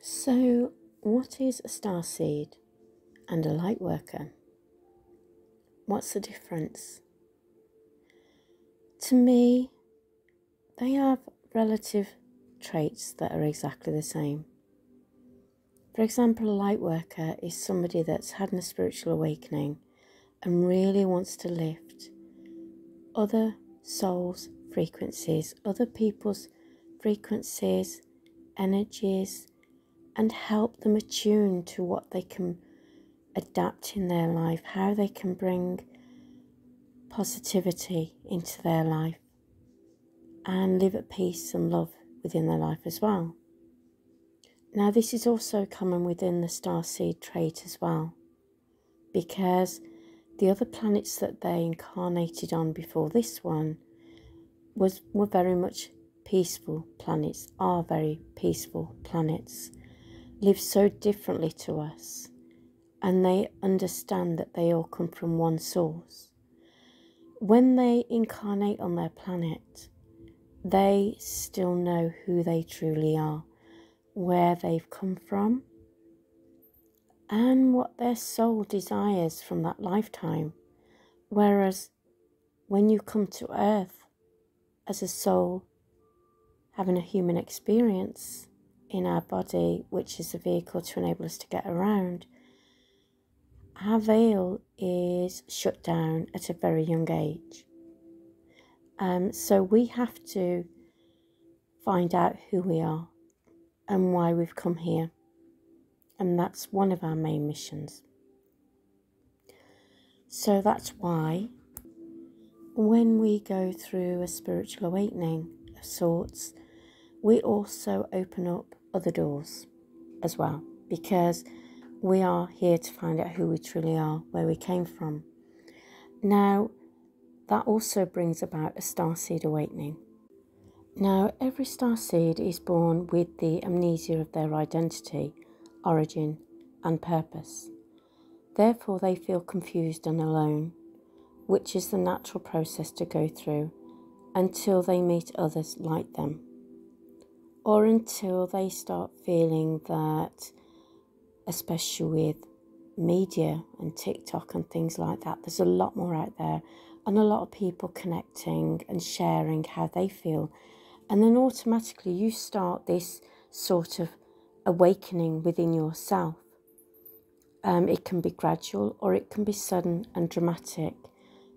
So, what is a starseed and a lightworker? What's the difference? To me, they have relative traits that are exactly the same. For example, a lightworker is somebody that's had a spiritual awakening and really wants to lift other souls' frequencies, other people's frequencies, energies, and help them attune to what they can adapt in their life, how they can bring positivity into their life and live at peace and love within their life as well. Now, this is also common within the starseed trait as well, because the other planets that they incarnated on before this one were very much peaceful planets, are very peaceful planets, live so differently to us, and they understand that they all come from one source. When they incarnate on their planet, they still know who they truly are, where they've come from, and what their soul desires from that lifetime. Whereas when you come to Earth as a soul, having a human experience in our body, which is a vehicle to enable us to get around, our veil is shut down at a very young age. So we have to find out who we are and why we've come here. And that's one of our main missions. So that's why when we go through a spiritual awakening of sorts, we also open up other doors as well, because we are here to find out who we truly are, where we came from. Now, that also brings about a starseed awakening. Now, every starseed is born with the amnesia of their identity, origin, and purpose. Therefore, they feel confused and alone, which is the natural process to go through until they meet others like them, or until they start feeling that, especially with media and TikTok and things like that, there's a lot more out there and a lot of people connecting and sharing how they feel. And then automatically you start this sort of awakening within yourself. It can be gradual or it can be sudden and dramatic.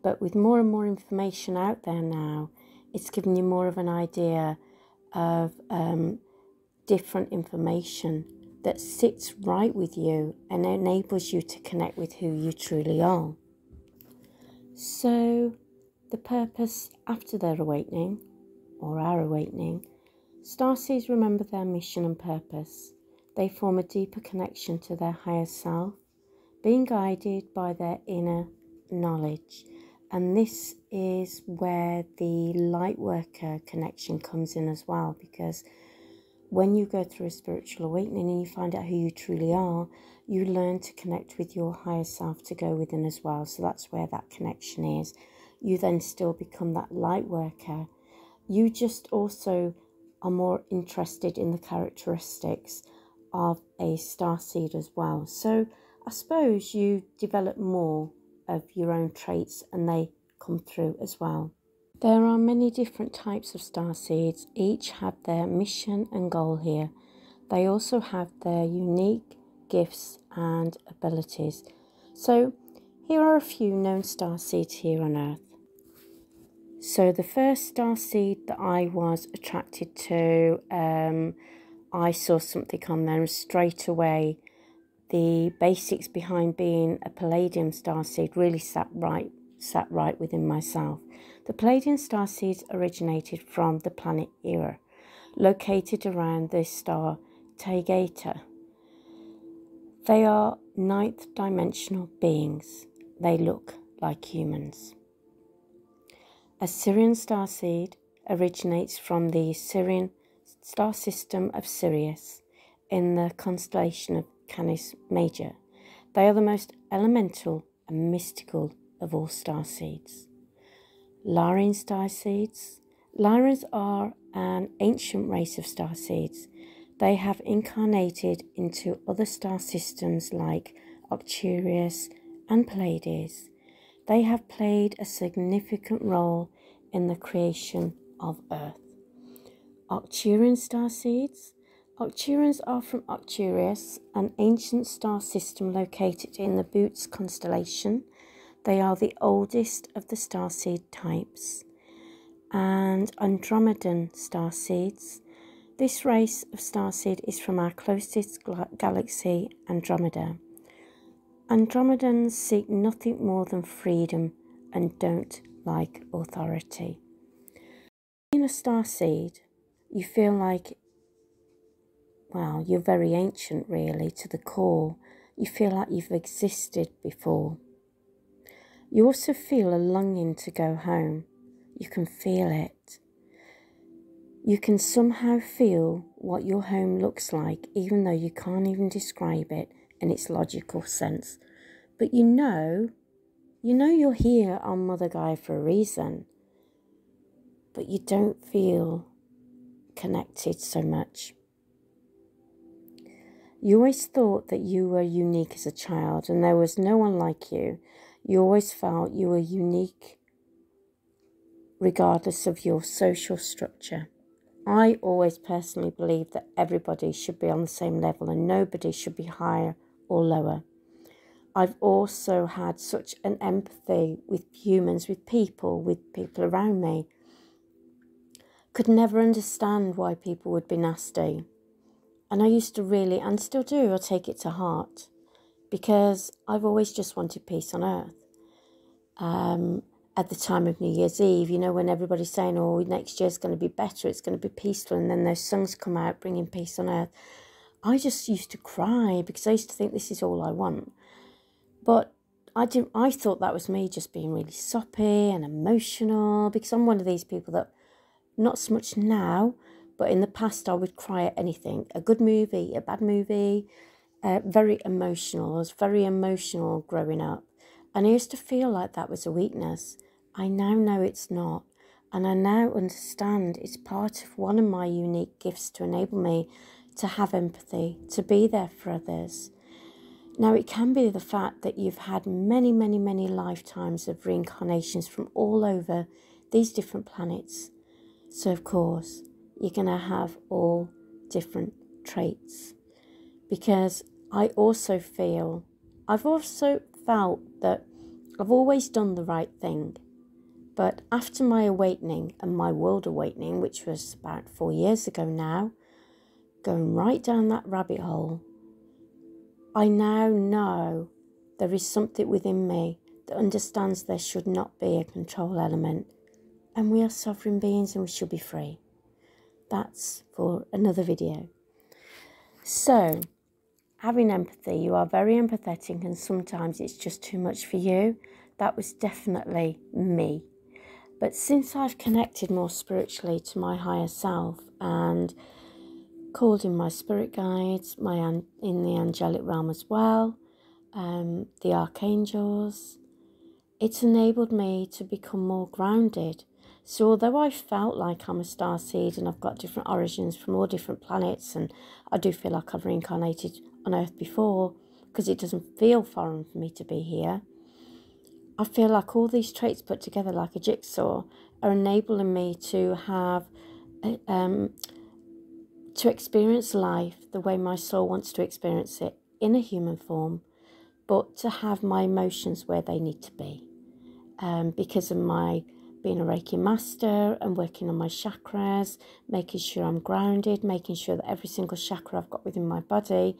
But with more and more information out there now, it's giving you more of an idea of different information that sits right with you and enables you to connect with who you truly are. So the purpose after their awakening, or our awakening, starseeds remember their mission and purpose. They form a deeper connection to their higher self, being guided by their inner knowledge. And this is where the lightworker connection comes in as well, because when you go through a spiritual awakening and you find out who you truly are, you learn to connect with your higher self to go within as well. So that's where that connection is. You then still become that light worker. You just also are more interested in the characteristics of a starseed as well. So I suppose you develop more of your own traits and they come through as well. There are many different types of starseeds. Each have their mission and goal here. They also have their unique gifts and abilities. So here are a few known starseeds here on Earth. So the first starseed that I was attracted to, I saw something on there and straight away the basics behind being a Palladium starseed really sat right within myself. The Palladium starseeds originated from the planet Era, located around the star Taygeta. They are ninth dimensional beings. They look like humans. A Sirian starseed originates from the Sirian star system of Sirius in the constellation of Canis Major. They are the most elemental and mystical of all starseeds. Lyran starseeds. Lyrans are an ancient race of starseeds. They have incarnated into other star systems like Arcturus and Pleiades. They have played a significant role in the creation of Earth. Arcturian starseeds. Arcturians are from Arcturus, an ancient star system located in the Bootes constellation. They are the oldest of the starseed types. And Andromedan starseeds. This race of starseed is from our closest galaxy, Andromeda. Andromedans seek nothing more than freedom and don't like authority. Being a starseed, you feel like, well, you're very ancient really to the core. You feel like you've existed before. You also feel a longing to go home. You can feel it. You can somehow feel what your home looks like, even though you can't even describe it in its logical sense. But you know you're here on Mother Gaia for a reason. But you don't feel connected so much. You always thought that you were unique as a child and there was no one like you. You always felt you were unique regardless of your social structure. I always personally believe that everybody should be on the same level and nobody should be higher or lower. I've also had such an empathy with humans, with people around me. Could never understand why people would be nasty. And I used to really, and still do, I take it to heart. Because I've always just wanted peace on earth. At the time of New Year's Eve, when everybody's saying, oh, next year's going to be better, it's going to be peaceful, and then those songs come out bringing peace on earth. I just used to cry because I used to think this is all I want. But I thought that was me just being really soppy and emotional, because I'm one of these people that, not so much now, but in the past I would cry at anything. A good movie, a bad movie, very emotional. I was very emotional growing up. And I used to feel like that was a weakness. I now know it's not. And I now understand it's part of one of my unique gifts to enable me to have empathy, to be there for others. Now, it can be the fact that you've had many, many, many lifetimes of reincarnations from all over these different planets. So, of course, you're going to have all different traits. Because I've also felt that I've always done the right thing. But after my awakening and my world awakening, which was about 4 years ago now, going right down that rabbit hole, I now know there is something within me that understands there should not be a control element. And we are sovereign beings and we should be free. That's for another video. So, having empathy, you are very empathetic and sometimes it's just too much for you. That was definitely me. But since I've connected more spiritually to my higher self and called in my spirit guides, in the angelic realm as well, the archangels, it's enabled me to become more grounded. So although I felt like I'm a starseed and I've got different origins from all different planets, and I do feel like I've reincarnated on Earth before because it doesn't feel foreign for me to be here, I feel like all these traits put together like a jigsaw are enabling me to have, to experience life the way my soul wants to experience it in a human form, but to have my emotions where they need to be. Because of my being a Reiki master and working on my chakras, making sure I'm grounded, making sure that every single chakra I've got within my body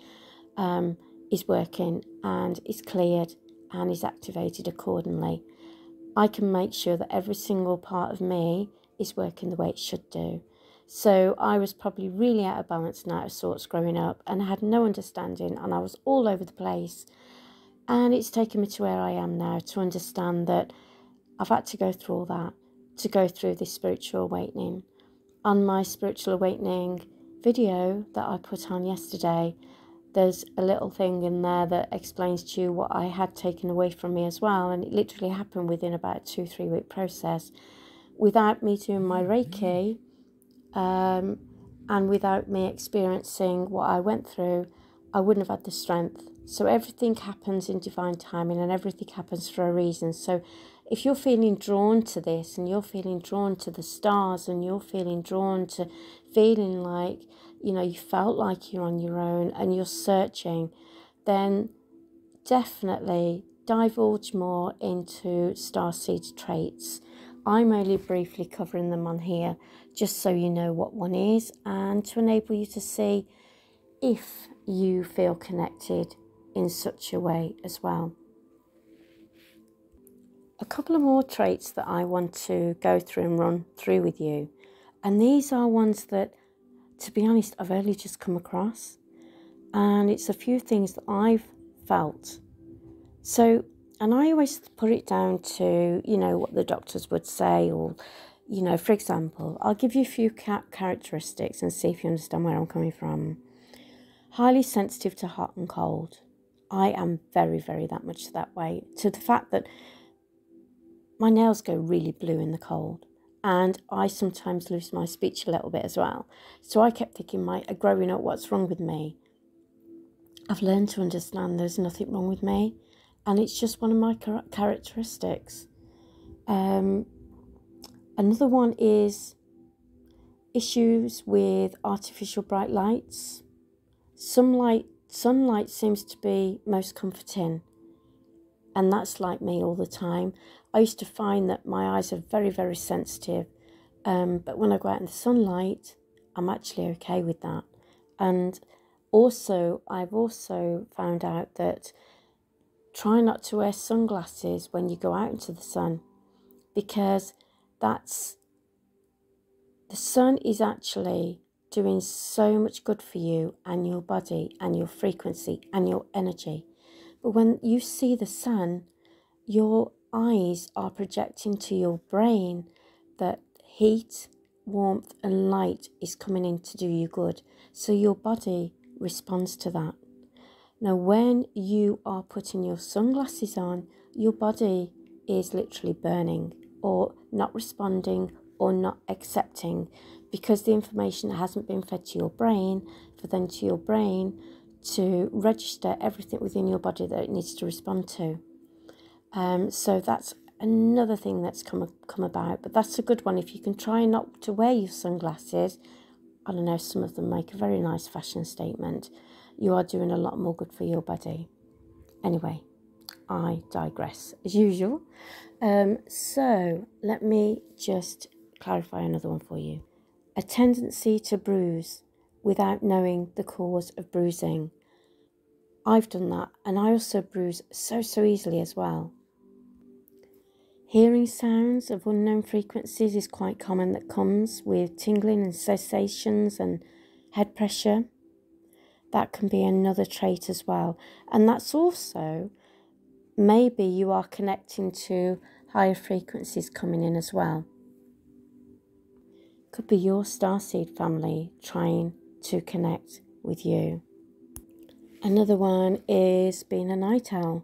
is working and is cleared and is activated accordingly. I can make sure that every single part of me is working the way it should do. So I was probably really out of balance and out of sorts growing up, and I had no understanding, and I was all over the place. And it's taken me to where I am now to understand that I've had to go through all that, to go through this spiritual awakening. On my spiritual awakening video that I put on yesterday, there's a little thing in there that explains to you what I had taken away from me as well. And it literally happened within about a 2-3 week process without me doing my Reiki And without me experiencing what I went through, I wouldn't have had the strength. So everything happens in divine timing, and everything happens for a reason. So if you're feeling drawn to this, and you're feeling drawn to the stars, and you're feeling drawn to feeling like, you know, you felt like you're on your own and you're searching, then definitely divulge more into starseed traits. I'm only briefly covering them on here just so you know what one is, and to enable you to see if you feel connected in such a way as well. A couple of more traits that I want to go through and run through with you, and these are ones that, to be honest, I've only just come across, and it's a few things that I've felt. So, and I always put it down to, you know, what the doctors would say, or, you know, for example, I'll give you a few characteristics and see if you understand where I'm coming from. Highly sensitive to hot and cold. I am very, very that much that way, to the fact that my nails go really blue in the cold, and I sometimes lose my speech a little bit as well. So I kept thinking, growing up, what's wrong with me? I've learned to understand there's nothing wrong with me, and it's just one of my characteristics. Another one is issues with artificial bright lights. Sunlight seems to be most comforting, and that's like me all the time. I used to find that my eyes are very, very sensitive, but when I go out in the sunlight, I'm actually okay with that. And also, I've also found out that try not to wear sunglasses when you go out into the sun, because the sun is actually doing so much good for you and your body and your frequency and your energy. But when you see the sun, your eyes are projecting to your brain that heat, warmth and light is coming in to do you good. So your body responds to that. Now, when you are putting your sunglasses on, your body is literally burning or not responding or not accepting, because the information hasn't been fed to your brain, for then to your brain to register everything within your body that it needs to respond to. So that's another thing that's come about, but that's a good one. If you can try not to wear your sunglasses, I don't know, some of them make a very nice fashion statement. You are doing a lot more good for your body. Anyway, I digress as usual. So let me just clarify another one for you. A tendency to bruise without knowing the cause of bruising. I've done that, and I also bruise so easily as well. Hearing sounds of unknown frequencies is quite common, that comes with tingling and sensations and head pressure. That can be another trait as well. And that's also, maybe you are connecting to higher frequencies coming in as well. Could be your starseed family trying to connect with you. Another one is being a night owl.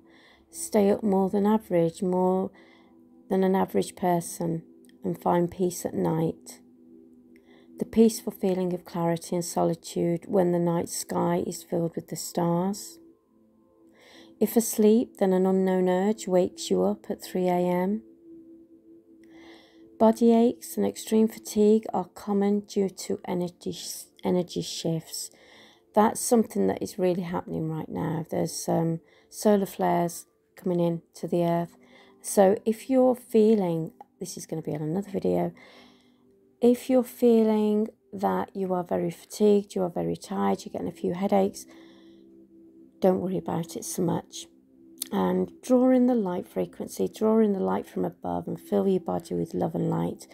Stay up more than average, more than an average person, and find peace at night. The peaceful feeling of clarity and solitude when the night sky is filled with the stars. If asleep, then an unknown urge wakes you up at 3 a.m. Body aches and extreme fatigue are common due to energy shifts. That's something that is really happening right now. There's solar flares coming in to the earth. So if you're feeling, this is going to be on another video, if you're feeling that you are very fatigued, you are very tired, you're getting a few headaches, don't worry about it so much. And draw in the light frequency, draw in the light from above, and fill your body with love and light.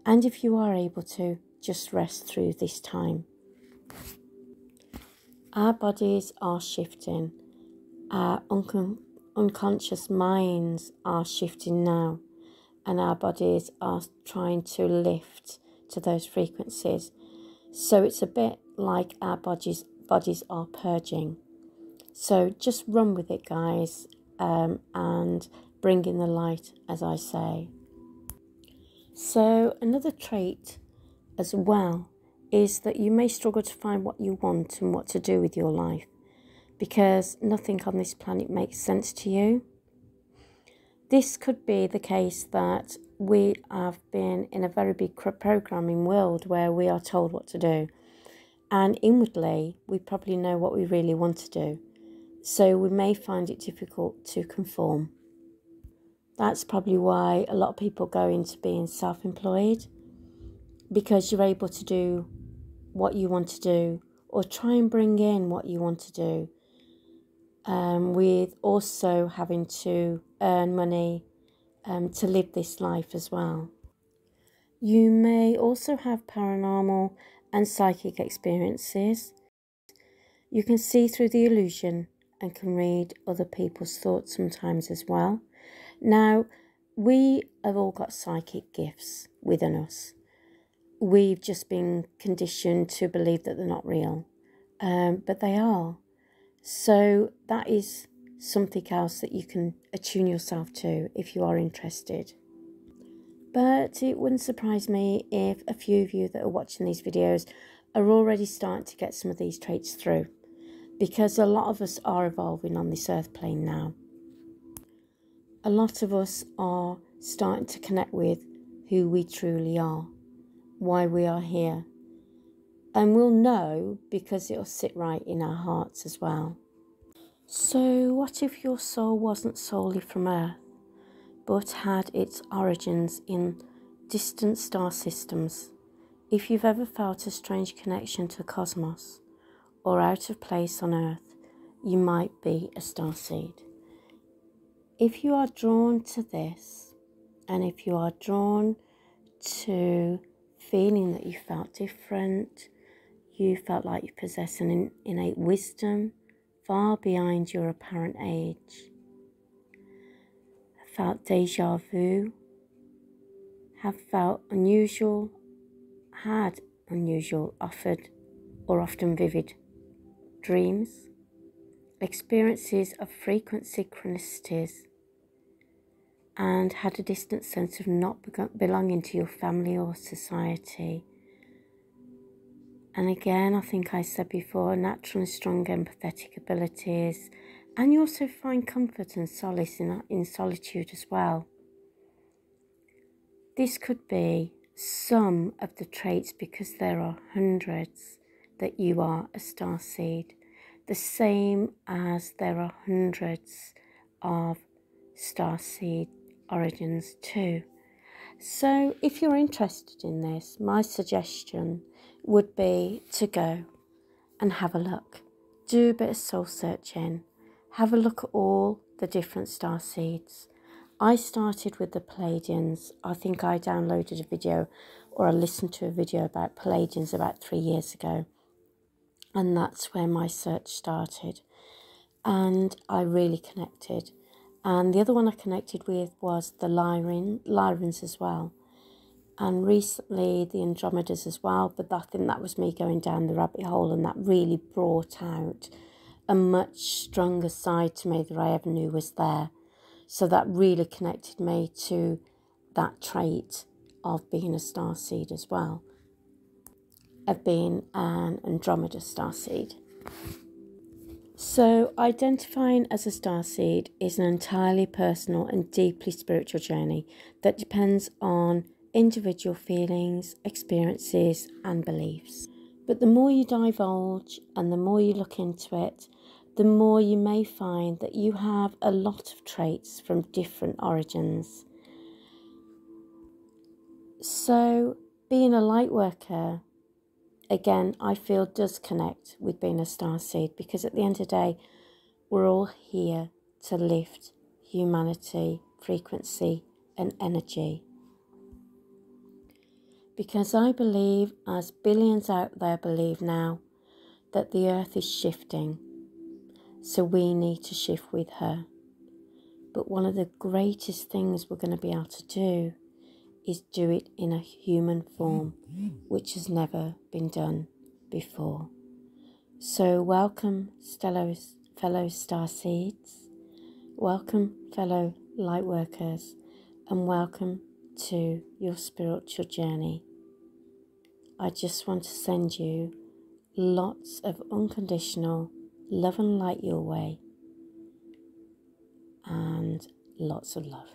And if you are able to, just rest through this time. Our bodies are shifting. Our unconscious minds are shifting now. And our bodies are trying to lift to those frequencies. So it's a bit like our bodies are purging. So just run with it, guys, and bring in the light, as I say. So another trait as well is that you may struggle to find what you want and what to do with your life, because nothing on this planet makes sense to you. This could be the case that we have been in a very big programming world where we are told what to do, and inwardly we probably know what we really want to do, so we may find it difficult to conform. That's probably why a lot of people go into being self-employed, because you're able to do what you want to do, or try and bring in what you want to do, with also having to earn money to live this life as well. You may also have paranormal and psychic experiences. You can see through the illusion and can read other people's thoughts sometimes as well. Now, we have all got psychic gifts within us. We've just been conditioned to believe that they're not real, but they are. So that is something else that you can attune yourself to if you are interested. But it wouldn't surprise me if a few of you that are watching these videos are already starting to get some of these traits through, because a lot of us are evolving on this earth plane now. A lot of us are starting to connect with who we truly are, why we are here. And we'll know because it'll sit right in our hearts as well. So what if your soul wasn't solely from Earth, but had its origins in distant star systems? If you've ever felt a strange connection to the cosmos or out of place on Earth, you might be a starseed. If you are drawn to this, and if you are drawn to feeling that you felt different, you felt like you possess an innate wisdom far beyond your apparent age, felt deja vu, have felt unusual, had unusual, offered or often vivid dreams, experiences of frequent synchronicities, and had a distant sense of not belonging to your family or society. And again, I think I said before, natural and strong empathetic abilities, and you also find comfort and solace in solitude as well. This could be some of the traits, because there are hundreds that you are a starseed, the same as there are hundreds of starseed origins too. So if you're interested in this, my suggestion would be to go and have a look. Do a bit of soul searching. Have a look at all the different star seeds. I started with the Pleiadians. I think I downloaded a video, or I listened to a video about Pleiadians about 3 years ago. And that's where my search started. And I really connected. And the other one I connected with was the Lyrans as well. And recently the Andromedas as well, but I think that was me going down the rabbit hole, and that really brought out a much stronger side to me that I ever knew was there. So that really connected me to that trait of being a starseed as well, of being an Andromeda starseed. So identifying as a starseed is an entirely personal and deeply spiritual journey that depends on individual feelings, experiences and beliefs. But the more you divulge and the more you look into it, the more you may find that you have a lot of traits from different origins. So being a light worker, again, I feel does connect with being a starseed, because at the end of the day, we're all here to lift humanity, frequency and energy. Because I believe, as billions out there believe now, that the earth is shifting. So we need to shift with her. But one of the greatest things we're going to be able to do is do it in a human form, which has never been done before. So welcome, fellow starseeds, welcome, fellow lightworkers, and welcome to your spiritual journey. I just want to send you lots of unconditional love and light your way, and lots of love.